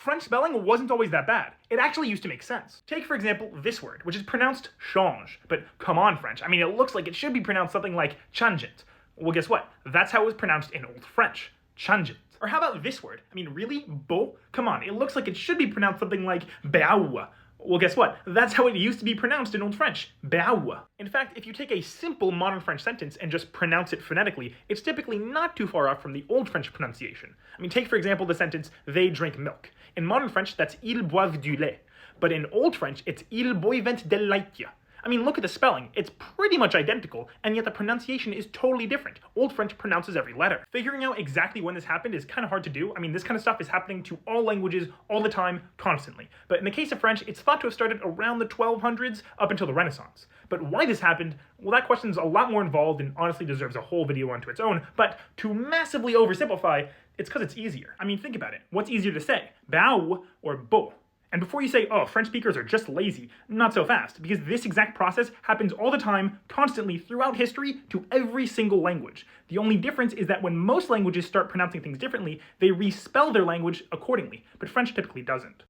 French spelling wasn't always that bad. It actually used to make sense. Take, for example, this word, which is pronounced change. But come on, French. I mean, it looks like it should be pronounced something like changent. Well, guess what? That's how it was pronounced in Old French. Changent. Or how about this word? I mean, really? Beau? Come on, it looks like it should be pronounced something like beau. Well, guess what? That's how it used to be pronounced in Old French. Beau. In fact, if you take a simple modern French sentence and just pronounce it phonetically, it's typically not too far off from the Old French pronunciation. I mean, take for example the sentence, they drink milk. In modern French, that's ils boivent du lait. But in Old French, it's ils boivent del laitje. I mean, look at the spelling. It's pretty much identical, and yet the pronunciation is totally different. Old French pronounces every letter. Figuring out exactly when this happened is kind of hard to do. I mean, this kind of stuff is happening to all languages, all the time, constantly. But in the case of French, it's thought to have started around the 1200s up until the Renaissance. But why this happened, well, that question's a lot more involved and honestly deserves a whole video unto its own. But to massively oversimplify, it's because it's easier. I mean, think about it. What's easier to say, beau or beau? And before you say, oh, French speakers are just lazy, not so fast, because this exact process happens all the time, constantly, throughout history, to every single language. The only difference is that when most languages start pronouncing things differently, they respell their language accordingly, but French typically doesn't.